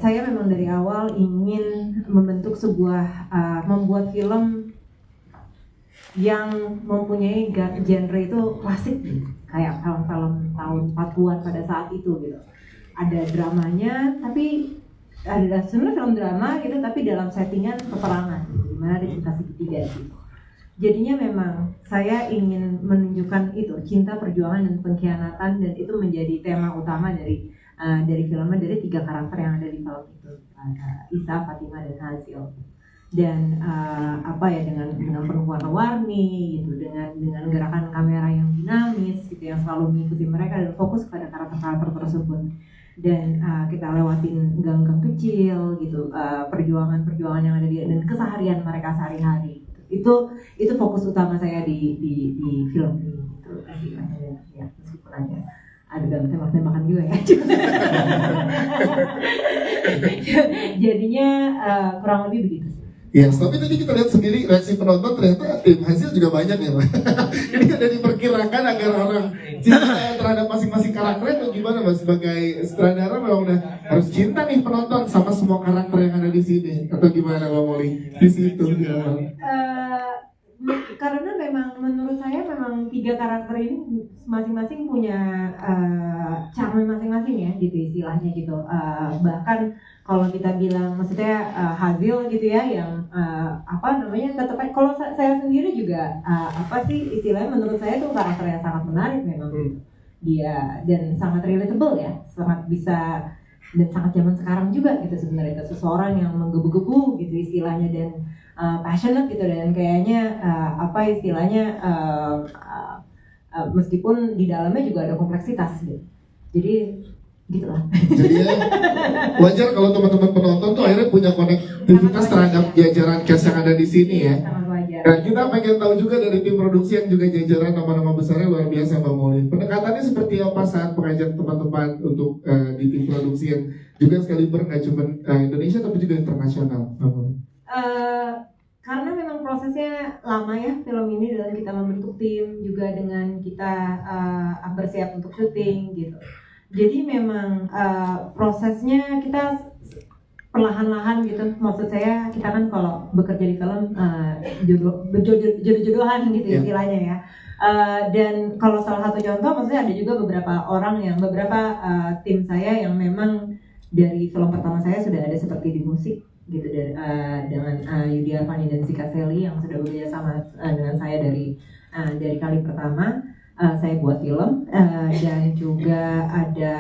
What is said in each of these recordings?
saya memang dari awal ingin membentuk membuat film yang mempunyai genre itu klasik, kayak film-film tahun 40-an pada saat itu gitu. Ada dramanya, tapi ada sebenarnya film drama gitu, tapi dalam settingan peperangan gitu, dimana ada cinta segitiga gitu. Jadinya memang saya ingin menunjukkan itu, cinta, perjuangan, dan pengkhianatan, dan itu menjadi tema utama dari filmnya, dari 3 karakter yang ada di film itu, Isa, Fatima, dan Hazil. Dan dengan penuh warna-warni gitu, dengan gerakan kamera yang dinamis gitu, yang selalu mengikuti mereka dan fokus pada karakter-karakter tersebut. Dan kita lewatin gang-gang kecil gitu, perjuangan-perjuangan yang ada dan keseharian mereka sehari-hari. Itu fokus utama saya di film ini gitu. Ya, meskipun ada dalam tembak-tembakan juga ya. Jadinya kurang lebih begitu. Ya, tapi tadi kita lihat sendiri reaksi penonton, ternyata tim hasil juga banyak ya, Pak. Jadi ada diperkirakan agar orang cinta terhadap masing-masing karakter, atau gimana, Mas? Sebagai sutradara memang udah harus cinta nih penonton sama semua karakter yang ada di sini, atau gimana, Mbak Molly? Di situ ya. Karena memang menurut saya memang 3 karakter ini masing-masing punya charm masing-masing ya gitu istilahnya gitu. Bahkan kalau kita bilang maksudnya Hazil gitu ya, yang tetap kalau saya sendiri juga istilahnya menurut saya itu karakter yang sangat menarik memang. Dia dan sangat relatable ya, sangat bisa dan sangat zaman sekarang juga gitu sebenarnya, itu seseorang yang menggebu-gebu gitu istilahnya, dan passionate gitu, dan kayaknya meskipun di dalamnya juga ada kompleksitas gitu. Jadi gitulah. Jadi ya, wajar kalau teman-teman penonton tuh akhirnya punya konektivitas terhadap jajaran cast yang ada di sini ya. Dan kita pengen tahu juga dari tim produksi yang juga jajaran nama-nama besarnya luar biasa, Mbak Molly. Pendekatannya seperti apa saat mengajak teman-teman untuk di tim produksi yang juga sekaliber nggak cuma Indonesia tapi juga internasional, Mbak Molly? Karena memang prosesnya lama ya film ini, dalam kita membentuk tim juga dengan kita bersiap untuk syuting gitu. Jadi memang prosesnya kita perlahan-lahan gitu. Maksud saya kita kan kalau bekerja di film jodoh-jodohan gitu istilahnya ya. Dan kalau salah satu contoh, maksudnya ada juga beberapa tim saya yang memang dari film pertama saya sudah ada seperti di musik gitu, dengan Yudi Arvani dan Sika Seli yang sudah bekerja sama dengan saya dari kali pertama saya buat film, dan juga ada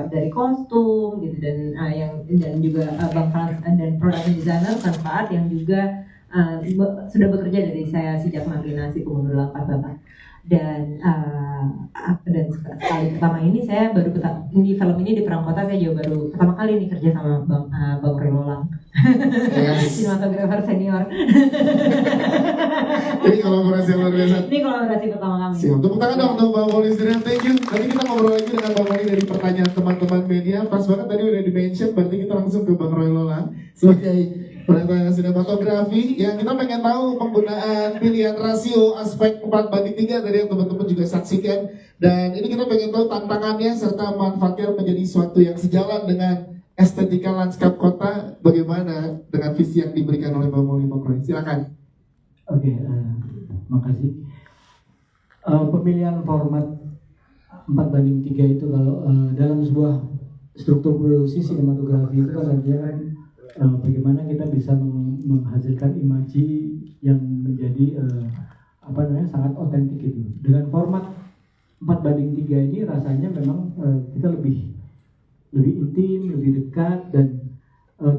dari kostum gitu, dan juga Bang Frans dan production designer Faat yang juga sudah bekerja dari saya sejak Marinasi Pembunuh 8 Bapak. Dan sekali pertama ini saya baru di film ini di Perang Kota, saya juga baru pertama kali nih kerja sama Bang Roy Lolang, sinematografer senior. Ini kolaborasi yang luar biasa. Ini kolaborasi pertama kami. Siap, tepuk tangan dong untuk Bang Molly sendiri. Thank you. Tadi kita ngobrol lagi dengan Bang Molly dari pertanyaan teman-teman media. Pas banget tadi udah di-mention, berarti kita langsung ke Bang Roy Lolang sebagai penata sinematografi yang kita pengen tahu penggunaan pilihan rasio aspek 4:3 tadi yang teman-teman juga saksikan, dan ini kita pengen tahu tantangannya serta manfaatnya menjadi suatu yang sejalan dengan estetika lanskap kota. Bagaimana dengan visi yang diberikan oleh Bang Molly Mokroy? Silakan. Oke, makasih. Pemilihan format 4:3 itu kalau dalam sebuah struktur produksi sinematografi itu kan artinya bagaimana kita bisa menghasilkan imaji yang menjadi sangat otentik itu. Dengan format 4:3 ini rasanya memang kita lebih intim, lebih dekat, dan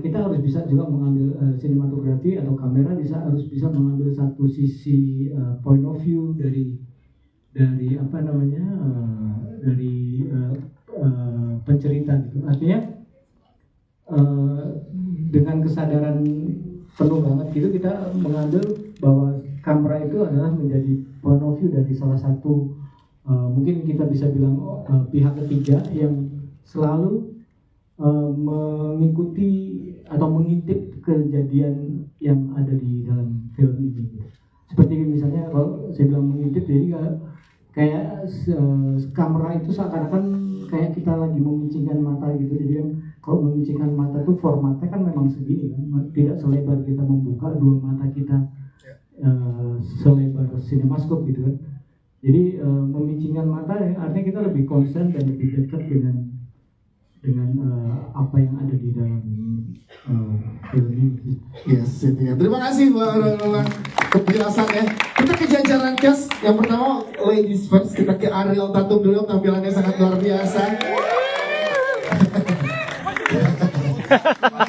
kita harus bisa juga mengambil sinematografi atau kamera harus bisa mengambil satu sisi point of view dari pencerita gitu. Artinya dengan kesadaran penuh banget gitu kita mengambil bahwa kamera itu adalah menjadi point of view dari salah satu mungkin kita bisa bilang pihak ketiga yang selalu mengikuti atau mengintip kejadian yang ada di dalam film ini. Seperti misalnya kalau saya bilang mengintip, jadi kayak kamera itu seakan-akan kayak kita lagi memincingkan mata gitu. Jadi kalau memicingkan mata tuh formatnya kan memang segini kan, tidak selebar kita membuka dua mata kita selebar sinemaskop gitu kan. Jadi memicingkan mata artinya kita lebih konsen dan lebih dekat dengan apa yang ada di dalam film ini. Yes, itu ya. Terima kasih Bang Roland penjelasannya. Kita ke jajaran cast. Yang pertama ladies first. Kita ke Ariel Tatum dulu, tampilannya sangat luar biasa.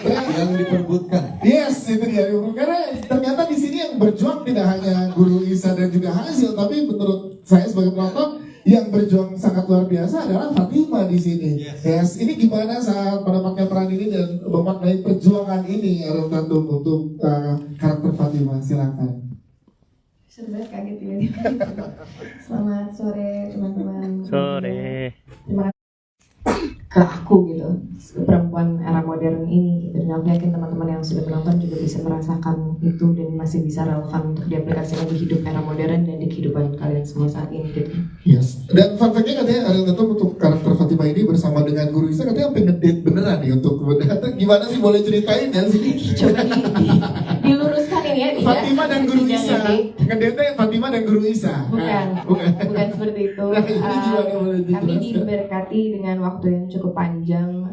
Yang diperbutkan. Yes, itu dia. Karena ternyata di sini yang berjuang tidak hanya Guru Isa dan juga Hasil, tapi menurut saya sebagai penonton yang berjuang sangat luar biasa adalah Fatima di sini. Yes, ini gimana saat mendapatkan peran ini dan memaknai perjuangan ini Ariel Tatum untuk karakter Fatima? Silakan. Sebenarnya kaget tiba-tiba. Selamat sore teman-teman. Sore. Terima kasih ke aku gitu, perempuan era modern ini gitu. Dan aku yakin teman-teman yang sudah menonton juga bisa merasakan itu dan masih bisa relevan untuk diaplikasikan di hidup era modern dan di kehidupan kalian semua saat ini gitu. Yes. Dan fun fact-nya katanya Ariel Tatum untuk karakter Fatima ini bersama dengan Guru Isa katanya pengen date beneran nih untuk gimana sih, boleh ceritain ya sih? Coba diluruskan ini ya. Fatima dan Guru Isa. Ngedate Fatima dan Guru Isa. Bukan seperti itu. Nah, ini gimana, boleh Kami dijelaskan? diberkati dengan waktu yang cukup panjang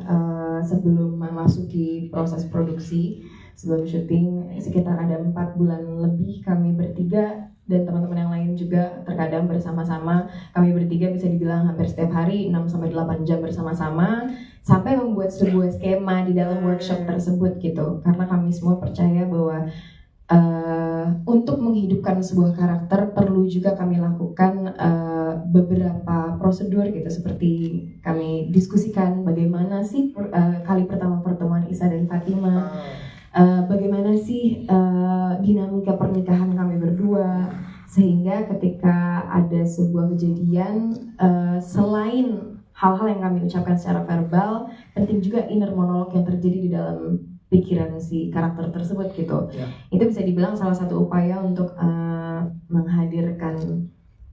sebelum memasuki proses produksi, sebelum syuting sekitar ada 4 bulan lebih kami bertiga dan teman-teman yang lain juga terkadang bersama-sama. Kami bertiga bisa dibilang hampir setiap hari 6-8 jam bersama-sama sampai membuat sebuah skema di dalam workshop tersebut gitu. Karena kami semua percaya bahwa untuk menghidupkan sebuah karakter perlu juga kami lakukan beberapa prosedur gitu, seperti kami diskusikan bagaimana sih kali pertama pertemuan Isa dan Fatima, bagaimana sih dinamika pernikahan kami berdua, sehingga ketika ada sebuah kejadian selain hal-hal yang kami ucapkan secara verbal, penting juga inner monolog yang terjadi di dalam pikiran si karakter tersebut gitu. Itu bisa dibilang salah satu upaya untuk menghadirkan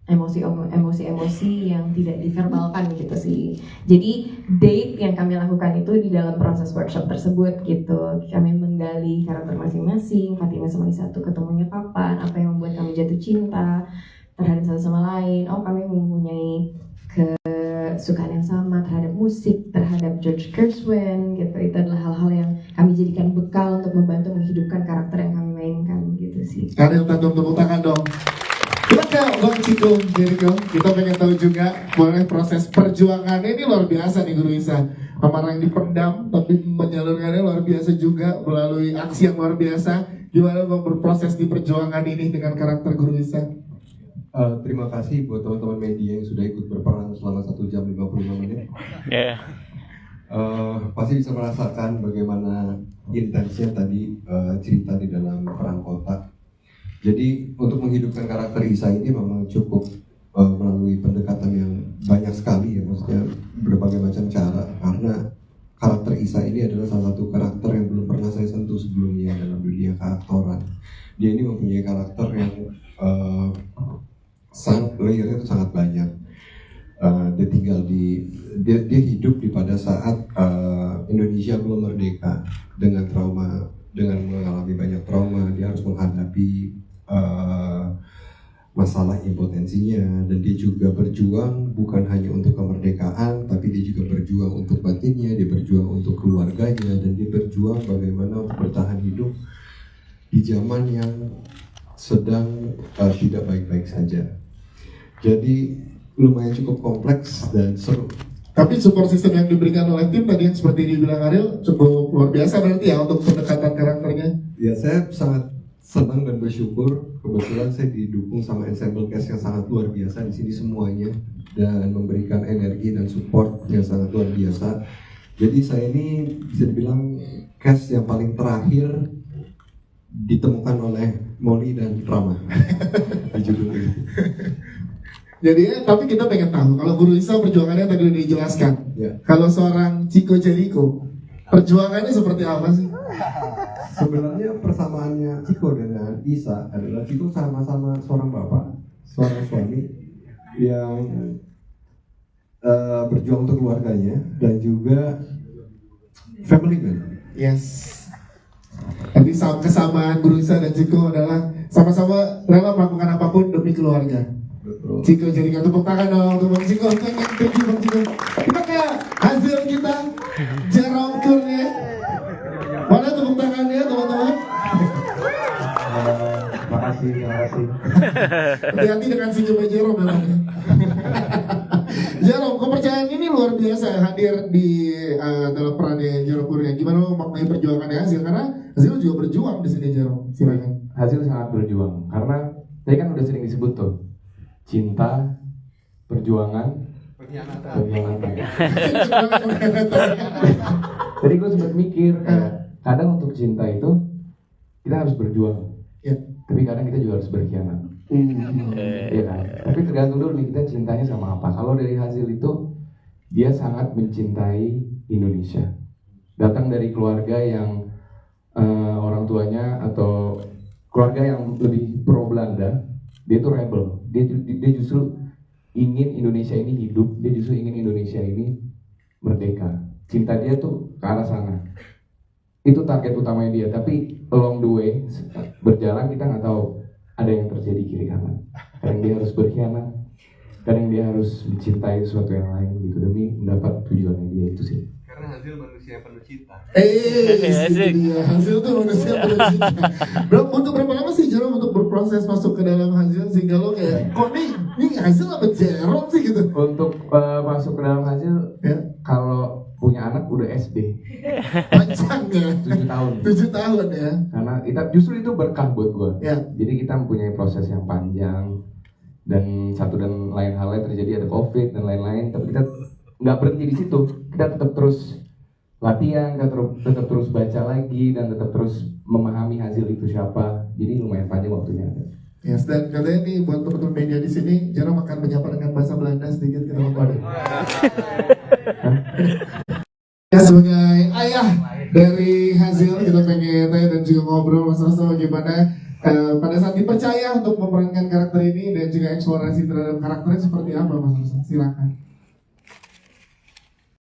emosi-emosi yang tidak diverbalkan gitu sih. Jadi date yang kami lakukan itu di dalam proses workshop tersebut gitu. Kami menggali karakter masing-masing, Fatima sama Isa tuh ketemunya kapan, apa yang membuat kami jatuh cinta terhadap satu sama lain. Oh, kami mempunyai kesukaan yang sama terhadap musik, terhadap George Gershwin gitu. Itu adalah hal-hal yang kami jadikan bekal untuk membantu menghidupkan karakter yang kami mainkan gitu sih. Ariel Tatum, tepuk tangan dong. Kita ke Bang Ciko Jericho, kita pengen tahu juga boleh proses perjuangannya ini luar biasa nih Guru Isa. Amarah yang dipendam tapi menyalurkannya luar biasa juga melalui aksi yang luar biasa. Gimana Bang berproses di perjuangan ini dengan karakter Guru Isa? Terima kasih buat teman-teman media yang sudah ikut berperan selama 1 jam 55 menit. Pasti bisa merasakan bagaimana intensnya tadi cerita di dalam perang kota. Jadi untuk menghidupkan karakter Isa ini memang cukup melalui pendekatan yang banyak sekali ya, maksudnya berbagai macam cara. Karena karakter Isa ini adalah salah satu karakter yang belum pernah saya sentuh sebelumnya dalam dunia keaktoran. Dia ini mempunyai karakter yang sangat layernya itu sangat banyak. Dia hidup di pada saat Indonesia belum merdeka dengan mengalami banyak trauma. Dia harus menghadapi masalah impotensinya, dan dia juga berjuang bukan hanya untuk kemerdekaan, tapi dia juga berjuang untuk batinnya, dia berjuang untuk keluarganya, dan dia berjuang bagaimana untuk bertahan hidup di zaman yang sedang tidak baik-baik saja. Jadi lumayan cukup kompleks dan seru. Tapi support system yang diberikan oleh tim tadi yang seperti dibilang Ariel cukup luar biasa berarti ya untuk pendekatan karakternya. Ya, saya sangat senang dan bersyukur kebetulan saya didukung sama ensemble cast yang sangat luar biasa di sini semuanya, dan memberikan energi dan support yang sangat luar biasa. Jadi saya ini bisa dibilang cast yang paling terakhir ditemukan oleh Moni dan Rama di judul ini. Jadi tapi kita pengen tahu kalau Guru Isa perjuangannya tadi udah dijelaskan. Ya. Kalau seorang Ciko Jericho perjuangannya seperti apa sih? Sebenarnya persamaannya Ciko dengan Isa adalah Ciko sama-sama seorang bapak, seorang suami yang berjuang untuk keluarganya, dan juga family man. Yes. Tapi kesamaan Brusa dan Ciko adalah sama-sama rela melakukan apapun demi keluarga. Betul. Ciko jadikan tepuk tangan dong untuk Bang Ciko. Thank you Bang Ciko. Kita ke hasil kita Jerome Kurnia. Mana tepuk tangannya teman-teman? Terima kasih. Hati-hati dengan senyumnya Jerome memang. Jerome, kepercayaan ini luar biasa hadir di dalam perannya Jerome Kurnia. Gimana lo maknai perjuangannya Hasil? Karena Hasil juga berjuang di sini Jerome. Silakan. Hasil sangat berjuang karena tadi kan udah sering disebut tuh cinta, perjuangan, pengkhianatan. Tadi gue sempat mikir kadang untuk cinta itu kita harus berjuang, Ya. tapi kadang kita juga harus berkhianat. Iya kan? Tapi tergantung dulu nih kita cintanya sama apa. Kalau dari Hasil itu dia sangat mencintai Indonesia. Datang dari keluarga yang orang tuanya atau keluarga yang lebih pro Belanda, dia tuh rebel. Dia justru ingin Indonesia ini hidup. Dia justru ingin Indonesia ini merdeka. Cinta dia tuh ke arah sana. Itu target utamanya dia. Tapi along the way berjalan kita nggak tahu ada yang terjadi kiri kanan. Kadang dia harus berkhianat, kadang dia harus mencintai sesuatu yang lain gitu demi mendapat tujuannya dia itu sih. Karena Hasil manusia penuh cinta. Hasil tuh manusia penuh cinta. Bro, untuk berapa lama sih Jerome untuk berproses masuk ke dalam Hasil sehingga lo kayak kok nih Hasil apa Jerome sih gitu? Untuk masuk ke dalam Hasil, Ya. kalau punya anak udah SD Panjang ya. 7 tahun. 7 tahun ya. Karena justru itu berkah buat gue. Ya. Jadi kita mempunyai proses yang panjang dan satu dan lain halnya terjadi, ada COVID dan lain-lain. Tapi kita nggak berhenti di situ. Kita tetap terus latihan, kita tetap terus baca lagi dan tetap terus memahami Hasil itu siapa. Jadi lumayan panjang waktunya. Yes, dan katanya nih buat teman-teman media di sini, Jerome akan menyapa dengan bahasa Belanda sedikit ke teman-teman. Ya, sebagai ayah dari Hasil, kita pengen tanya dan juga ngobrol sama-sama bagaimana pada saat dipercaya untuk memerankan karakter ini dan juga eksplorasi terhadap karakternya seperti apa Mas Rosa? Silakan.